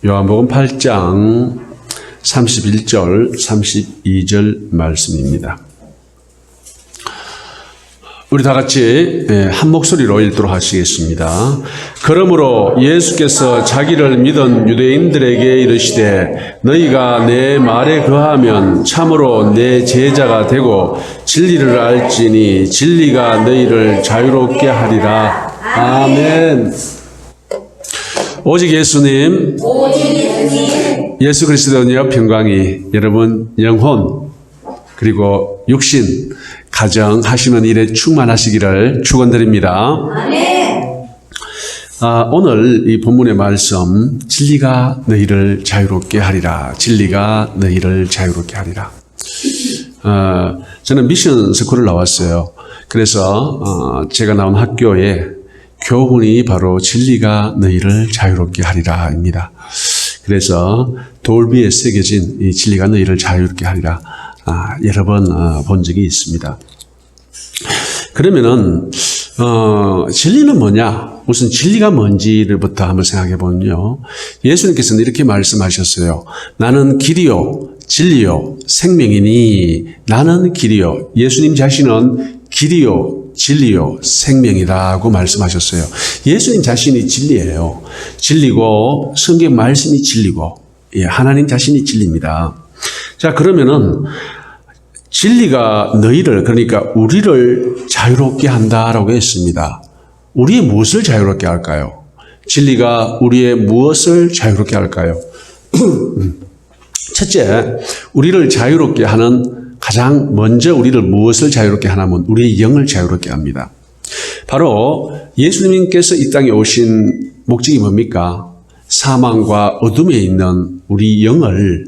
요한복음 8장 31절, 32절 말씀입니다. 우리 다 같이 한 목소리로 읽도록 하시겠습니다. 그러므로 예수께서 자기를 믿은 유대인들에게 이르시되 너희가 내 말에 거하면 참으로 내 제자가 되고 진리를 알지니 진리가 너희를 자유롭게 하리라. 아멘. 오직 예수님, 예수 그리스도의 평강이 여러분 영혼 그리고 육신 가정 하시는 일에 충만하시기를 축원드립니다. 오늘 이 본문의 말씀, 진리가 너희를 자유롭게 하리라. 진리가 너희를 자유롭게 하리라. 저는 미션 스쿨을 나왔어요. 그래서 제가 나온 학교에 교훈이 바로 진리가 너희를 자유롭게 하리라입니다. 그래서 돌비에 새겨진 이 진리가 너희를 자유롭게 하리라. 여러 번 본 적이 있습니다. 그러면은 진리는 뭐냐? 우선 진리가 뭔지를부터 한번 생각해 보면요. 예수님께서는 이렇게 말씀하셨어요. 나는 길이요, 진리요, 생명이니 나는 길이요. 예수님 자신은 길이요, 진리요, 생명이라고 말씀하셨어요. 예수님 자신이 진리예요. 진리고 성경 말씀이 진리고 하나님 자신이 진리입니다. 자, 그러면은 진리가 너희를, 그러니까 우리를 자유롭게 한다라고 했습니다. 우리의 무엇을 자유롭게 할까요? 진리가 우리의 무엇을 자유롭게 할까요? 첫째, 우리를 자유롭게 하는 가장 먼저 우리를 무엇을 자유롭게 하냐면 우리의 영을 자유롭게 합니다. 바로 예수님께서 이 땅에 오신 목적이 뭡니까? 사망과 어둠에 있는 우리 영을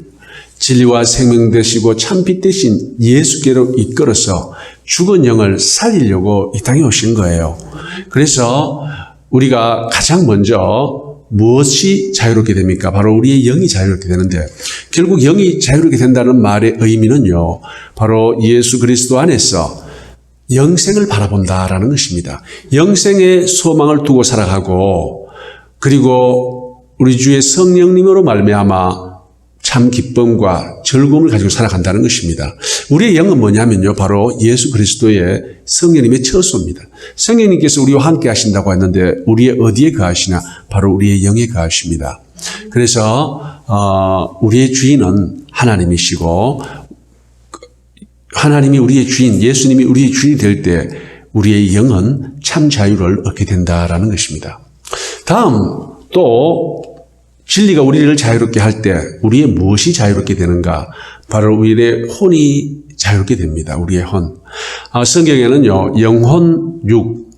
진리와 생명 되시고 참빛 되신 예수께로 이끌어서 죽은 영을 살리려고 이 땅에 오신 거예요. 그래서 우리가 가장 먼저 무엇이 자유롭게 됩니까? 바로 우리의 영이 자유롭게 되는데, 결국 영이 자유롭게 된다는 말의 의미는요, 바로 예수 그리스도 안에서 영생을 바라본다라는 것입니다. 영생의 소망을 두고 살아가고, 그리고 우리 주의 성령님으로 말미암아 참 기쁨과 즐거움을 가지고 살아간다는 것입니다. 우리의 영은 뭐냐면요, 바로 예수 그리스도의 성령님의 처소입니다. 성령님께서 우리와 함께 하신다고 했는데 우리의 어디에 거하시냐? 바로 우리의 영에 거하십니다. 그래서 우리의 주인은 하나님이시고, 하나님이 우리의 주인, 예수님이 우리의 주인이 될 때 우리의 영은 참 자유를 얻게 된다라는 것입니다. 다음 또 진리가 우리를 자유롭게 할 때 우리의 무엇이 자유롭게 되는가? 바로 우리의 혼이 자유롭게 됩니다. 우리의 혼. 성경에는요, 영혼, 육,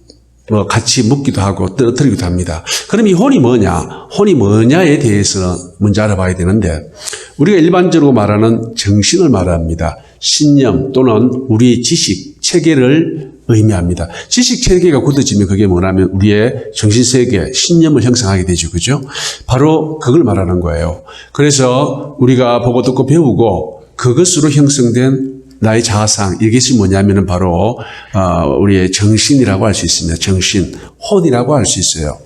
같이 묶기도 하고 떨어뜨리기도 합니다. 그럼 이 혼이 뭐냐? 혼이 뭐냐에 대해서 먼저 알아봐야 되는데, 우리가 일반적으로 말하는 정신을 말합니다. 신념 또는 우리의 지식, 체계를 의미합니다. 지식 체계가 굳어지면 그게 뭐냐면 우리의 정신세계, 신념을 형성하게 되죠. 그죠? 바로 그걸 말하는 거예요. 그래서 우리가 보고 듣고 배우고 그것으로 형성된 나의 자아상, 이것이 뭐냐면은 바로 우리의 정신이라고 할 수 있습니다. 정신, 혼이라고 할 수 있어요.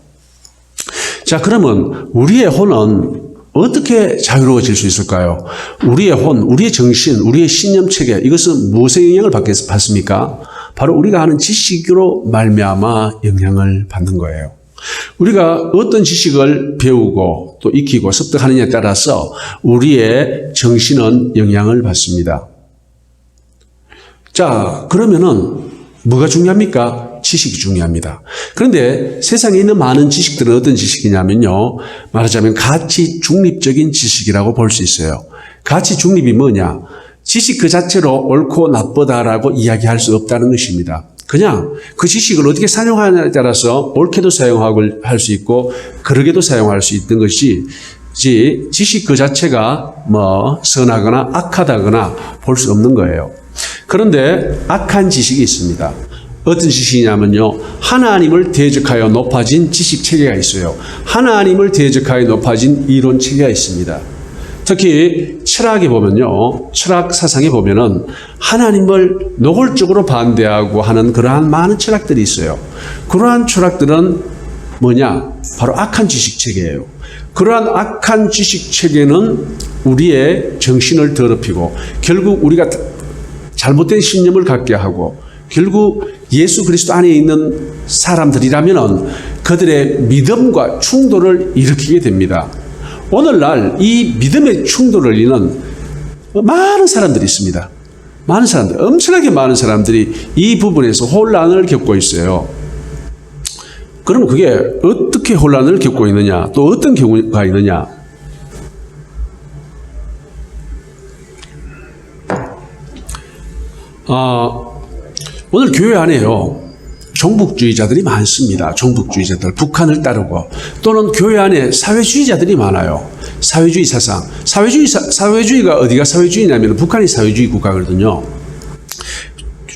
자, 그러면 우리의 혼은 어떻게 자유로워질 수 있을까요? 우리의 혼, 우리의 정신, 우리의 신념체계, 이것은 무엇의 영향을 받습니까? 바로 우리가 하는 지식으로 말미암아 영향을 받는 거예요. 우리가 어떤 지식을 배우고 또 익히고 습득하느냐에 따라서 우리의 정신은 영향을 받습니다. 자, 그러면은 뭐가 중요합니까? 지식이 중요합니다. 그런데 세상에 있는 많은 지식들은 어떤 지식이냐면요, 말하자면 가치 중립적인 지식이라고 볼 수 있어요. 가치 중립이 뭐냐? 지식 그 자체로 옳고 나쁘다라고 이야기할 수 없다는 것입니다. 그냥 그 지식을 어떻게 사용하느냐에 따라서 옳게도 사용하고 할 수 있고 그러게도 사용할 수 있는 것이, 지식 그 자체가 선하거나 악하다거나 볼 수 없는 거예요. 그런데 악한 지식이 있습니다. 어떤 지식이냐면요, 하나님을 대적하여 높아진 지식 체계가 있어요. 하나님을 대적하여 높아진 이론 체계가 있습니다. 특히 철학에 보면요, 철학 사상에 보면은 하나님을 노골적으로 반대하고 하는 그러한 많은 철학들이 있어요. 그러한 철학들은 뭐냐? 바로 악한 지식 체계예요. 그러한 악한 지식체계는 우리의 정신을 더럽히고 결국 우리가 잘못된 신념을 갖게 하고 결국 예수 그리스도 안에 있는 사람들이라면 그들의 믿음과 충돌을 일으키게 됩니다. 오늘날 이 믿음의 충돌을 이루는 많은 사람들이 있습니다. 많은 사람들, 엄청나게 많은 사람들이 이 부분에서 혼란을 겪고 있어요. 그러면 그게 어떻게 혼란을 겪고 있느냐, 또 어떤 경우가 있느냐. 오늘 교회 안에요, 종북주의자들이 많습니다. 종북주의자들, 북한을 따르고, 또는 교회 안에 사회주의자들이 많아요. 사회주의 사상. 사회주의가 어디가 사회주의냐면 북한이 사회주의 국가거든요.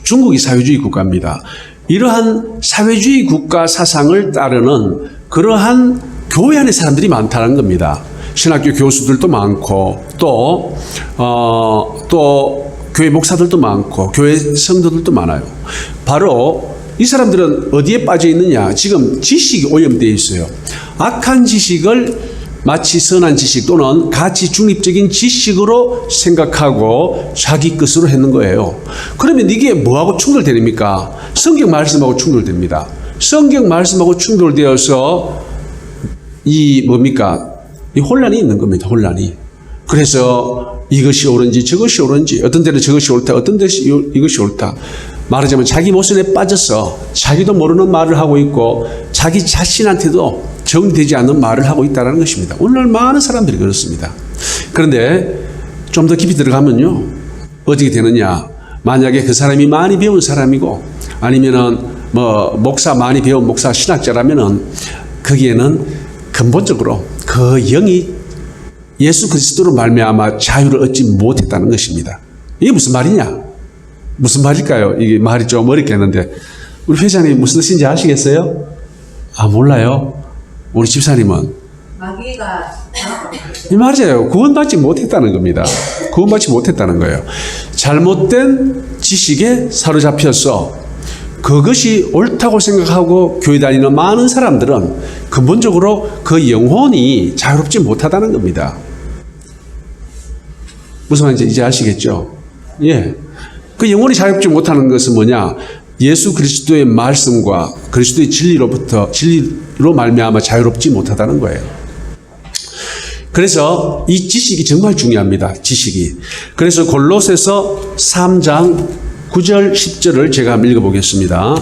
중국이 사회주의 국가입니다. 이러한 사회주의 국가 사상을 따르는 그러한 교회 안에 사람들이 많다는 겁니다. 신학교 교수들도 많고, 또 교회 목사들도 많고, 교회 성도들도 많아요. 바로 이 사람들은 어디에 빠져 있느냐? 지금 지식이 오염되어 있어요. 악한 지식을 마치 선한 지식 또는 가치 중립적인 지식으로 생각하고 자기 것으로 했는 거예요. 그러면 이게 뭐하고 충돌됩니까? 성경 말씀하고 충돌됩니다. 성경 말씀하고 충돌되어서 이 혼란이 있는 겁니다. 혼란이. 그래서 이것이 옳은지 저것이 옳은지, 어떤 때는 저것이 옳다, 어떤 때는 이것이 옳다. 말하자면 자기 모순에 빠져서 자기도 모르는 말을 하고 있고 자기 자신한테도 정되지 않는 말을 하고 있다는 것입니다. 오늘날 많은 사람들이 그렇습니다. 그런데 좀 더 깊이 들어가면요, 어떻게 되느냐? 만약에 그 사람이 많이 배운 사람이고 아니면은 목사 많이 배운 목사 신학자라면은 거기에는 근본적으로 그 영이 예수 그리스도로 말미암아 자유를 얻지 못했다는 것입니다. 이게 무슨 말이냐? 무슨 말일까요? 이게 말이 좀 어렵겠는데 우리 회장님 무슨 뜻인지 아시겠어요? 몰라요. 우리 집사님은 마귀가 맞아요. 구원받지 못했다는 겁니다. 구원받지 못했다는 거예요. 잘못된 지식에 사로잡혀서 그것이 옳다고 생각하고 교회 다니는 많은 사람들은 근본적으로 그 영혼이 자유롭지 못하다는 겁니다. 무슨 말인지 이제 아시겠죠? 예. 그 영혼이 자유롭지 못하는 것은 뭐냐? 예수 그리스도의 말씀과 그리스도의 진리로 말미암아 자유롭지 못하다는 거예요. 그래서 이 지식이 정말 중요합니다. 지식이. 그래서 골로새서 3장 9절 10절을 제가 한번 읽어보겠습니다.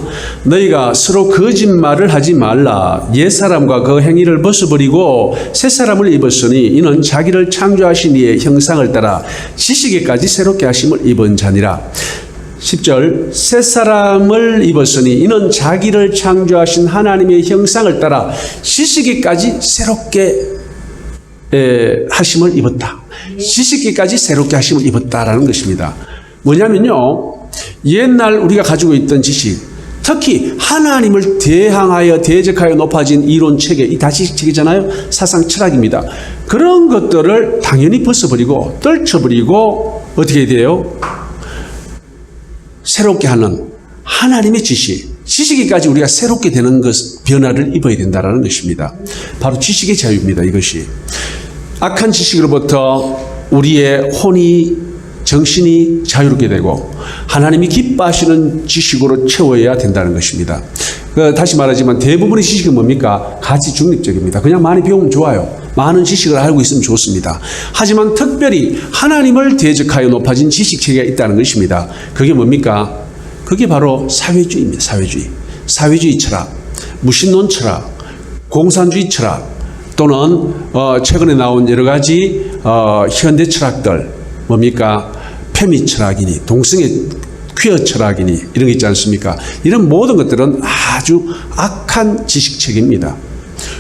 너희가 서로 거짓말을 하지 말라. 옛사람과 그 행위를 벗어버리고 새사람을 입었으니 이는 자기를 창조하신 이의 형상을 따라 지식에까지 새롭게 하심을 입은 자니라. 10절 새사람을 입었으니 이는 자기를 창조하신 하나님의 형상을 따라 지식에까지 새롭게 하심을 입었다. 지식에까지 새롭게 하심을 입었다라는 것입니다. 뭐냐면요, 옛날 우리가 가지고 있던 지식, 특히 하나님을 대항하여 대적하여 높아진 이론 체계, 이 다지식 체계잖아요. 사상 철학입니다. 그런 것들을 당연히 벗어버리고 떨쳐버리고 어떻게 돼요? 새롭게 하는 하나님의 지식에까지 우리가 새롭게 되는 변화를 입어야 된다는 것입니다. 바로 지식의 자유입니다. 이것이 악한 지식으로부터 우리의 정신이 자유롭게 되고 하나님이 기뻐하시는 지식으로 채워야 된다는 것입니다. 다시 말하지만 대부분의 지식은 뭡니까? 가치 중립적입니다. 그냥 많이 배우면 좋아요. 많은 지식을 알고 있으면 좋습니다. 하지만 특별히 하나님을 대적하여 높아진 지식체계가 있다는 것입니다. 그게 뭡니까? 그게 바로 사회주의입니다. 사회주의 철학, 무신론 철학, 공산주의 철학, 또는 최근에 나온 여러 가지 현대 철학들, 뭡니까? 페미 철학이니 동성애 퀴어 철학이니 이런 게 있지 않습니까? 이런 모든 것들은 아주 악한 지식체계입니다.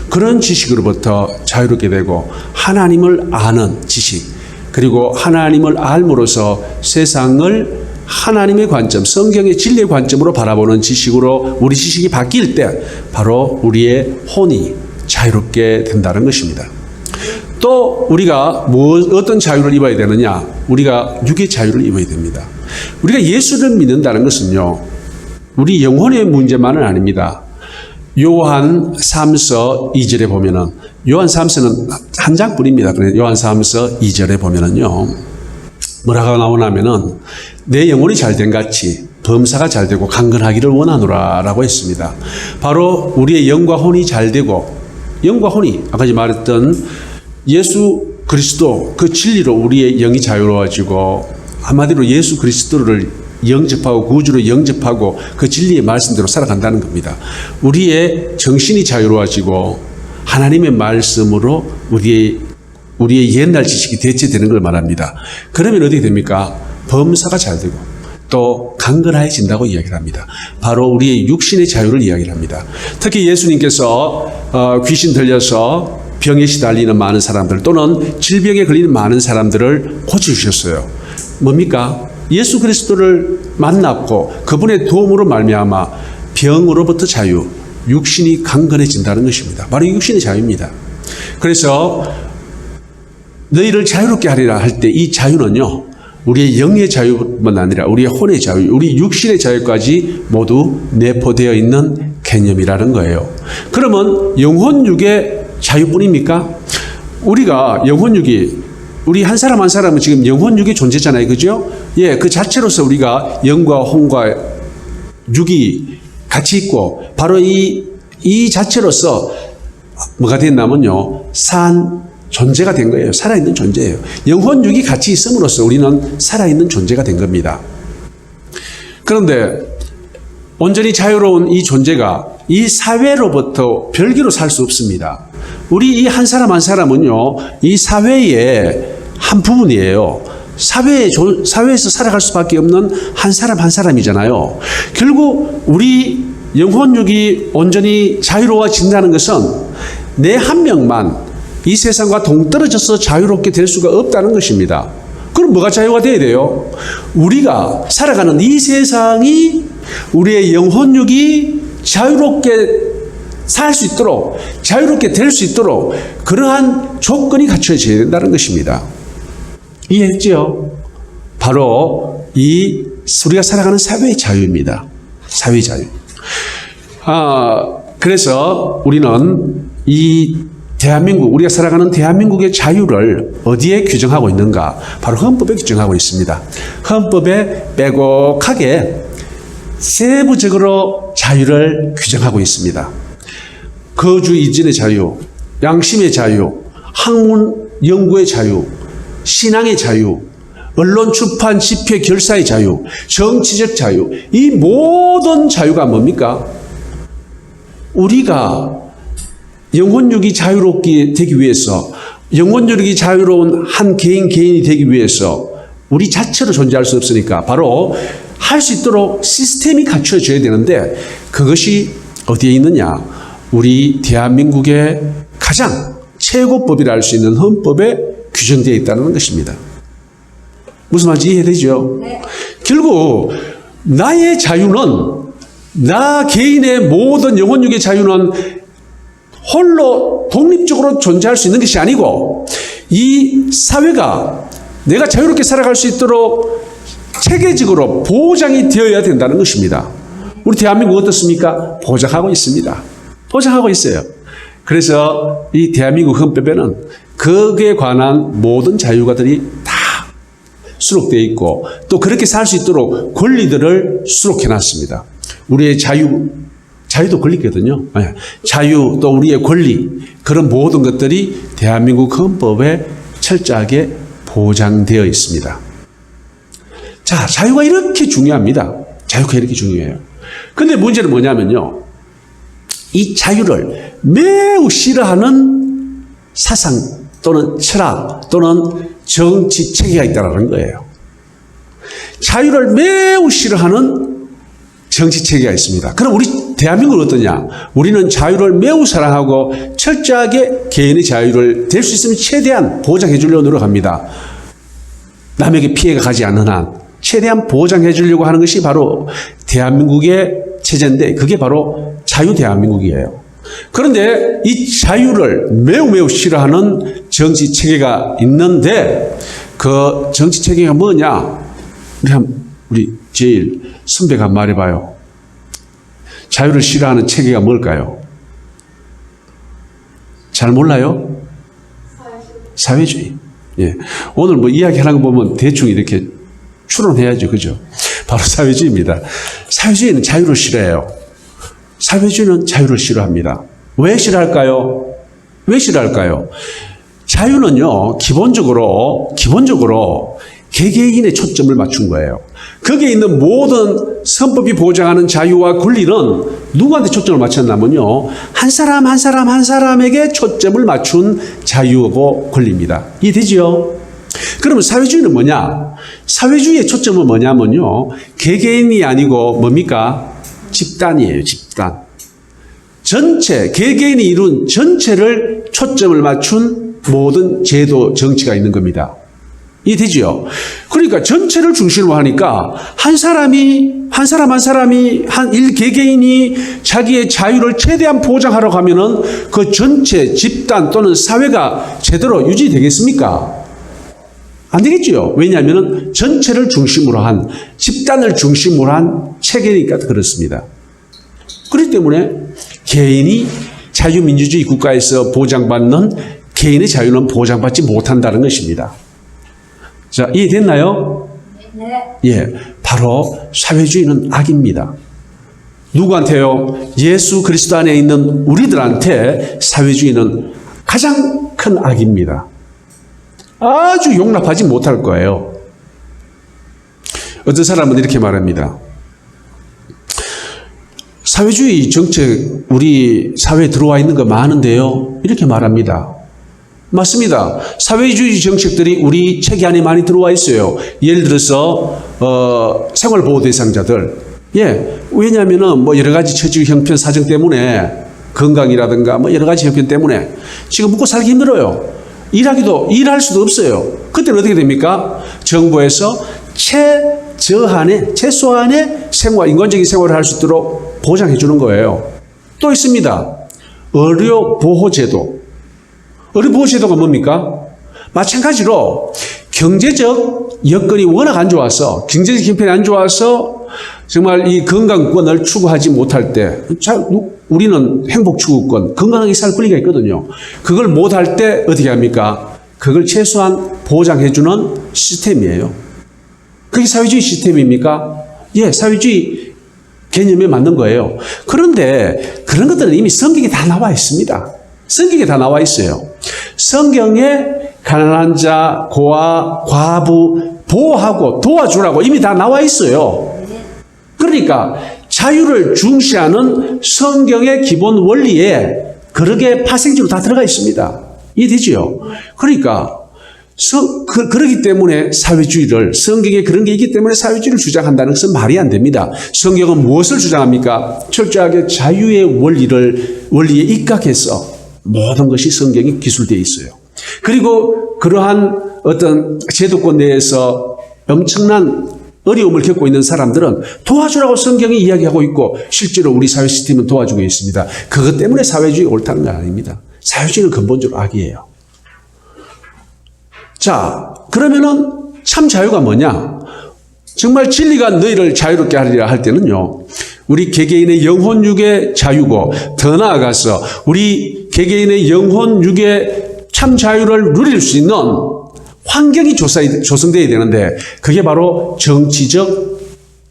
그런 지식으로부터 자유롭게 되고 하나님을 아는 지식, 그리고 하나님을 알므로써 세상을 하나님의 관점, 성경의 진리의 관점으로 바라보는 지식으로 우리 지식이 바뀔 때 바로 우리의 혼이 자유롭게 된다는 것입니다. 또 우리가 어떤 자유를 입어야 되느냐? 우리가 육의 자유를 입어야 됩니다. 우리가 예수를 믿는다는 것은요, 우리 영혼의 문제만은 아닙니다. 요한 3서 2절에 보면은 요한사함서는 한 장뿐입니다. 그래서 요한사함서 2절에 보면은요, 뭐라고 나오냐면은 내 영혼이 잘된 같이 범사가 잘되고 강건하기를 원하노라 라고 했습니다. 바로 우리의 영과 혼이 잘되고, 영과 혼이 아까 말했던 예수 그리스도 그 진리로 우리의 영이 자유로워지고, 한마디로 예수 그리스도를 영접하고 구주로 영접하고 그 진리의 말씀대로 살아간다는 겁니다. 우리의 정신이 자유로워지고 하나님의 말씀으로 우리의 옛날 지식이 대체되는 걸 말합니다. 그러면 어떻게 됩니까? 범사가 잘 되고 또 강건해진다고 이야기를 합니다. 바로 우리의 육신의 자유를 이야기를 합니다. 특히 예수님께서 귀신 들려서 병에 시달리는 많은 사람들 또는 질병에 걸리는 많은 사람들을 고쳐주셨어요. 뭡니까? 예수 그리스도를 만났고 그분의 도움으로 말미암아 병으로부터 자유, 육신이 강건해진다는 것입니다. 바로 육신의 자유입니다. 그래서 너희를 자유롭게 하리라 할 때 이 자유는요, 우리의 영의 자유뿐만 아니라 우리의 혼의 자유, 우리 육신의 자유까지 모두 내포되어 있는 개념이라는 거예요. 그러면 영혼육의 자유뿐입니까? 우리가 영혼육이 우리 한 사람 한 사람은 지금 영혼육의 존재잖아요. 그죠? 예, 그 자체로서 우리가 영과 혼과 육이 같이 있고, 바로 이 자체로서 뭐가 됐냐면요, 산 존재가 된 거예요. 살아있는 존재예요. 영혼육이 같이 있음으로써 우리는 살아있는 존재가 된 겁니다. 그런데 온전히 자유로운 이 존재가 이 사회로부터 별개로 살 수 없습니다. 우리 이 한 사람 한 사람은요, 이 사회의 한 부분이에요. 사회에서 살아갈 수밖에 없는 한 사람 한 사람이잖아요. 결국 우리 영혼육이 온전히 자유로워진다는 것은 내 한 명만 이 세상과 동떨어져서 자유롭게 될 수가 없다는 것입니다. 그럼 뭐가 자유가 돼야 돼요? 우리가 살아가는 이 세상이 우리의 영혼육이 자유롭게 살 수 있도록, 자유롭게 될 수 있도록 그러한 조건이 갖춰져야 된다는 것입니다. 이해했죠? 바로 우리가 살아가는 사회의 자유입니다. 사회의 자유. 그래서 우리는 우리가 살아가는 대한민국의 자유를 어디에 규정하고 있는가? 바로 헌법에 규정하고 있습니다. 헌법에 빼곡하게 세부적으로 자유를 규정하고 있습니다. 거주 이전의 자유, 양심의 자유, 학문 연구의 자유, 신앙의 자유, 언론 출판 집회 결사의 자유, 정치적 자유, 이 모든 자유가 뭡니까? 우리가 영혼육이 자유롭게 되기 위해서, 영혼육이 자유로운 한 개인이 되기 위해서 우리 자체로 존재할 수 없으니까 바로 할 수 있도록 시스템이 갖춰져야 되는데, 그것이 어디에 있느냐? 우리 대한민국의 가장 최고법이라 할 수 있는 헌법에 규정되어 있다는 것입니다. 무슨 말인지 이해되죠? 네. 결국 나의 자유는, 나 개인의 모든 영혼육의 자유는 홀로 독립적으로 존재할 수 있는 것이 아니고, 이 사회가 내가 자유롭게 살아갈 수 있도록 체계적으로 보장이 되어야 된다는 것입니다. 우리 대한민국 어떻습니까? 보장하고 있습니다. 보장하고 있어요. 그래서 이 대한민국 헌법에는 거기에 관한 모든 자유가들이 다 수록되어 있고, 또 그렇게 살 수 있도록 권리들을 수록해 놨습니다. 우리의 자유도 권리거든요. 자유, 또 우리의 권리, 그런 모든 것들이 대한민국 헌법에 철저하게 보장되어 있습니다. 자, 자유가 이렇게 중요합니다. 자유가 이렇게 중요해요. 근데 문제는 뭐냐면요, 이 자유를 매우 싫어하는 사상 또는 철학 또는 정치 체계가 있다는 거예요. 자유를 매우 싫어하는 정치 체계가 있습니다. 그럼 우리 대한민국은 어떠냐? 우리는 자유를 매우 사랑하고 철저하게 개인의 자유를 될 수 있으면 최대한 보장해 주려고 노력합니다. 남에게 피해가 가지 않는 한 최대한 보장해 주려고 하는 것이 바로 대한민국의 체제인데, 그게 바로 자유 대한민국이에요. 그런데 이 자유를 매우 싫어하는 정치 체계가 있는데, 그 정치 체계가 뭐냐? 우리 제일 선배가 말해봐요. 자유를 싫어하는 체계가 뭘까요? 잘 몰라요? 사회주의. 예. 오늘 뭐 이야기하는 거 보면 대충 이렇게 추론해야죠. 그죠? 바로 사회주의입니다. 사회주의는 자유를 싫어해요. 사회주의는 자유를 싫어합니다. 왜 싫어할까요? 왜 싫어할까요? 자유는요, 기본적으로 개개인의 초점을 맞춘 거예요. 거기에 있는 모든 선법이 보장하는 자유와 권리는 누구한테 초점을 맞췄냐면요, 한 사람에게 초점을 맞춘 자유고 권리입니다. 이해되지요? 그러면 사회주의는 뭐냐? 사회주의의 초점은 뭐냐면요, 개개인이 아니고 뭡니까? 집단이에요, 집단. 전체, 개개인이 이룬 전체를 초점을 맞춘 모든 제도, 정치가 있는 겁니다. 이해되지요? 그러니까 전체를 중심으로 하니까 한 사람이, 개개인이 자기의 자유를 최대한 보장하려고 하면은 그 전체 집단 또는 사회가 제대로 유지되겠습니까? 안 되겠죠. 왜냐하면 전체를 중심으로 한, 집단을 중심으로 한 체계니까 그렇습니다. 그렇기 때문에 개인이 자유민주주의 국가에서 보장받는 개인의 자유는 보장받지 못한다는 것입니다. 자, 이해됐나요? 네. 예, 바로 사회주의는 악입니다. 누구한테요? 예수 그리스도 안에 있는 우리들한테 사회주의는 가장 큰 악입니다. 아주 용납하지 못할 거예요. 어떤 사람은 이렇게 말합니다. 사회주의 정책 우리 사회에 들어와 있는 거 많은데요. 이렇게 말합니다. 맞습니다. 사회주의 정책들이 우리 체계 안에 많이 들어와 있어요. 예를 들어서 생활보호 대상자들. 예, 왜냐하면은 뭐 여러 가지 처지 형편 사정 때문에 건강이라든가 뭐 여러 가지 형편 때문에 지금 먹고 살기 힘들어요. 일할 수도 없어요. 그때는 어떻게 됩니까? 정부에서 최소한의 인간적인 생활을 할 수 있도록 보장해 주는 거예요. 또 있습니다. 의료보호제도. 의료보호제도가 뭡니까? 마찬가지로 경제적 여건이 워낙 안 좋아서, 경제적 형편이 안 좋아서 정말 이 건강권을 추구하지 못할 때, 우리는 행복추구권, 건강하게 살 권리가 있거든요. 그걸 못할 때 어떻게 합니까? 그걸 최소한 보장해주는 시스템이에요. 그게 사회주의 시스템입니까? 예, 사회주의 개념에 맞는 거예요. 그런데 그런 것들은 이미 성경에 다 나와 있습니다. 성경에 다 나와 있어요. 성경에 가난한 자, 고아, 과부 보호하고 도와주라고 이미 다 나와 있어요. 그러니까 자유를 중시하는 성경의 기본 원리에 그렇게 파생적으로 다 들어가 있습니다. 이해되죠? 그러니까 그렇기 때문에 사회주의를, 성경에 그런 게 있기 때문에 사회주의를 주장한다는 것은 말이 안 됩니다. 성경은 무엇을 주장합니까? 철저하게 자유의 원리에 입각해서 모든 것이 성경에 기술되어 있어요. 그리고 그러한 어떤 제도권 내에서 엄청난 어려움을 겪고 있는 사람들은 도와주라고 성경이 이야기하고 있고 실제로 우리 사회 시스템은 도와주고 있습니다. 그것 때문에 사회주의가 옳다는 건 아닙니다. 사회주의는 근본적으로 악이에요. 자, 그러면은 참 자유가 뭐냐? 정말 진리가 너희를 자유롭게 하리라 할 때는요, 우리 개개인의 영혼 육의 자유고, 더 나아가서 우리 개개인의 영혼 육의 참 자유를 누릴 수 있는 환경이 조성되어야 되는데, 그게 바로 정치적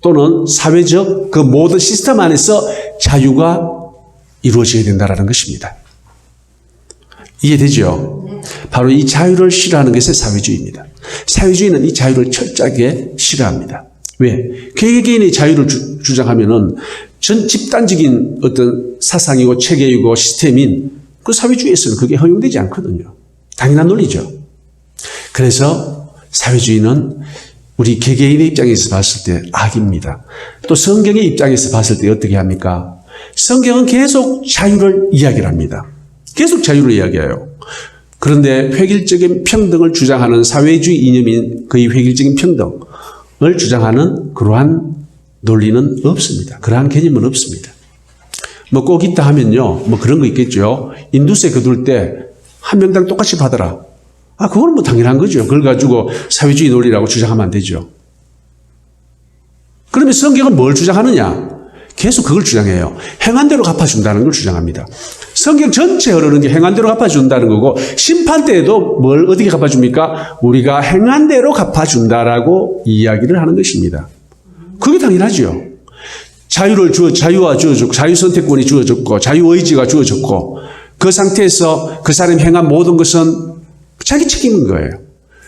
또는 사회적 그 모든 시스템 안에서 자유가 이루어져야 된다는 것입니다. 이해되죠? 바로 이 자유를 싫어하는 것이 사회주의입니다. 사회주의는 이 자유를 철저하게 싫어합니다. 왜? 개개인의 자유를 주장하면은 전 집단적인 어떤 사상이고 체계이고 시스템인 그 사회주의에서는 그게 허용되지 않거든요. 당연한 논리죠. 그래서 사회주의는 우리 개개인의 입장에서 봤을 때 악입니다. 또 성경의 입장에서 봤을 때 어떻게 합니까? 성경은 계속 자유를 이야기를 합니다. 계속 자유를 이야기해요. 그런데 획일적인 평등을 주장하는 사회주의 이념인 그의 획일적인 평등을 주장하는 그러한 논리는 없습니다. 그러한 개념은 없습니다. 뭐 꼭 있다 하면요, 뭐 그런 거 있겠죠. 인두세 거둘 때 한 명당 똑같이 받아라. 아, 그건 뭐 당연한 거죠. 그걸 가지고 사회주의 논리라고 주장하면 안 되죠. 그러면 성경은 뭘 주장하느냐? 계속 그걸 주장해요. 행한 대로 갚아준다는 걸 주장합니다. 성경 전체 흐르는 게 행한 대로 갚아준다는 거고, 심판 때에도 뭘 어떻게 갚아줍니까? 우리가 행한 대로 갚아준다라고 이야기를 하는 것입니다. 그게 당연하죠. 자유와 주어졌고, 자유 선택권이 주어졌고, 자유 의지가 주어졌고, 그 상태에서 그 사람이 행한 모든 것은 자기 책임인 거예요.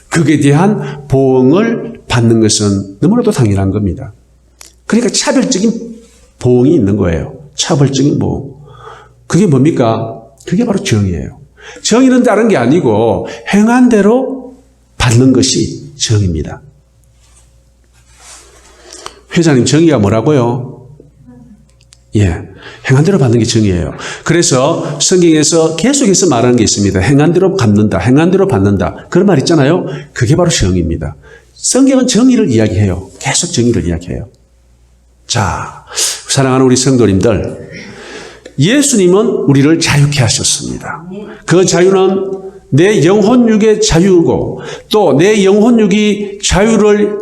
그에 대한 보응을 받는 것은 너무나도 당연한 겁니다. 그러니까 차별적인 보응이 있는 거예요. 차별적인 보응. 그게 뭡니까? 그게 바로 정의예요. 정의는 다른 게 아니고 행한 대로 받는 것이 정의입니다. 회장님, 정의가 뭐라고요? 예, 행한 대로 받는 게 정의예요. 그래서 성경에서 계속해서 말하는 게 있습니다. 행한 대로 갚는다, 행한 대로 받는다. 그런 말 있잖아요. 그게 바로 정의입니다. 성경은 정의를 이야기해요. 계속 정의를 이야기해요. 자, 사랑하는 우리 성도님들, 예수님은 우리를 자유케 하셨습니다. 그 자유는 내 영혼육의 자유고, 또 내 영혼육이 자유를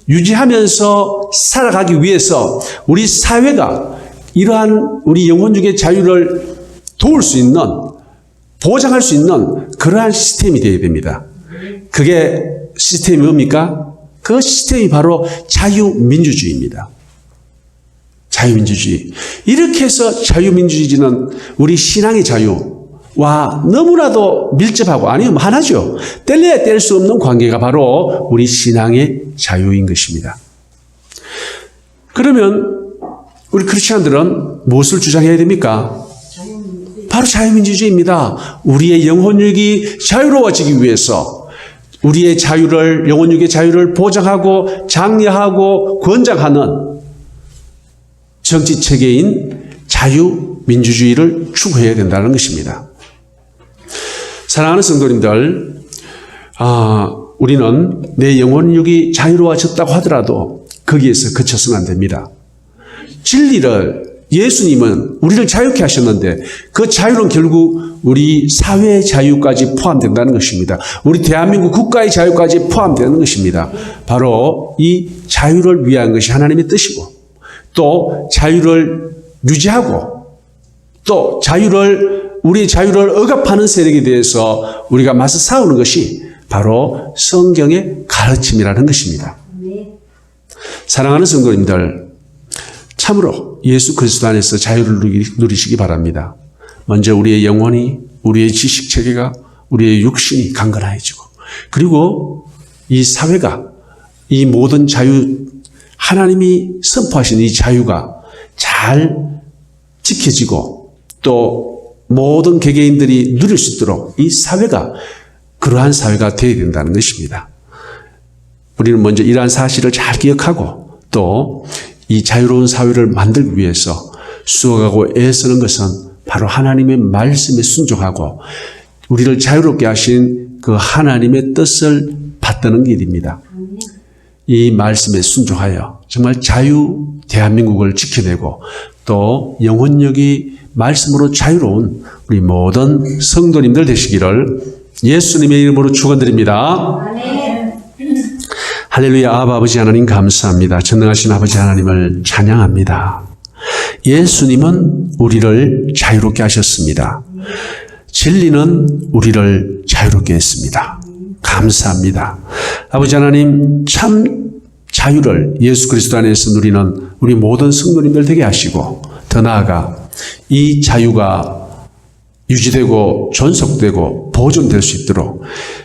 유지하면서 살아가기 위해서 우리 사회가 이러한 우리 영혼육의 자유를 도울 수 있는, 보장할 수 있는 그러한 시스템이 되어야 됩니다. 그게 시스템이 뭡니까? 그 시스템이 바로 자유민주주의입니다. 자유민주주의. 이렇게 해서 자유민주주의는 우리 신앙의 자유와 너무나도 밀접하고, 아니면 하나죠. 뗄래야 뗄 수 없는 관계가 바로 우리 신앙의 자유인 것입니다. 그러면 우리 크리스찬들은 무엇을 주장해야 됩니까? 바로 자유민주주의입니다. 우리의 영혼육이 자유로워지기 위해서 우리의 자유를, 영혼육의 자유를 보장하고 장려하고 권장하는 정치 체계인 자유민주주의를 추구해야 된다는 것입니다. 사랑하는 성도님들, 우리는 내 영혼육이 자유로워졌다고 하더라도 거기에서 그쳐서는 안 됩니다. 진리를, 예수님은 우리를 자유케 하셨는데 그 자유는 결국 우리 사회의 자유까지 포함된다는 것입니다. 우리 대한민국 국가의 자유까지 포함되는 것입니다. 바로 이 자유를 위한 것이 하나님의 뜻이고, 또 자유를 유지하고, 또 우리의 자유를 억압하는 세력에 대해서 우리가 맞서 싸우는 것이 바로 성경의 가르침이라는 것입니다. 사랑하는 성도님들, 참으로 예수 그리스도 안에서 자유를 누리시기 바랍니다. 먼저 우리의 영혼이, 우리의 지식체계가, 우리의 육신이 강건해지고, 그리고 이 사회가, 이 모든 자유, 하나님이 선포하신 이 자유가 잘 지켜지고, 또 모든 개개인들이 누릴 수 있도록 이 사회가 그러한 사회가 되어야 된다는 것입니다. 우리는 먼저 이러한 사실을 잘 기억하고, 또 이 자유로운 사회를 만들기 위해서 수고하고 애쓰는 것은 바로 하나님의 말씀에 순종하고 우리를 자유롭게 하신 그 하나님의 뜻을 받드는 길입니다. 이 말씀에 순종하여 정말 대한민국을 지켜내고, 또 영혼력이 말씀으로 자유로운 우리 모든 성도님들 되시기를 예수님의 이름으로 축원드립니다. 할렐루야. 아버지 하나님 감사합니다. 전능하신 아버지 하나님을 찬양합니다. 예수님은 우리를 자유롭게 하셨습니다. 진리는 우리를 자유롭게 했습니다. 감사합니다. 아버지 하나님, 참 자유를 예수 그리스도 안에서 누리는 우리 모든 성도님들 되게 하시고, 더 나아가 이 자유가 유지되고 존속되고 보존될 수 있도록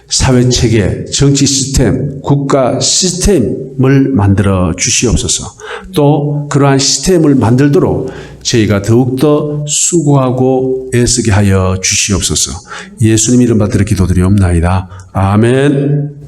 사회체계, 정치 시스템, 국가 시스템을 만들어 주시옵소서. 또 그러한 시스템을 만들도록 저희가 더욱더 수고하고 애쓰게 하여 주시옵소서. 예수님 이름 받들어 기도드리옵나이다. 아멘.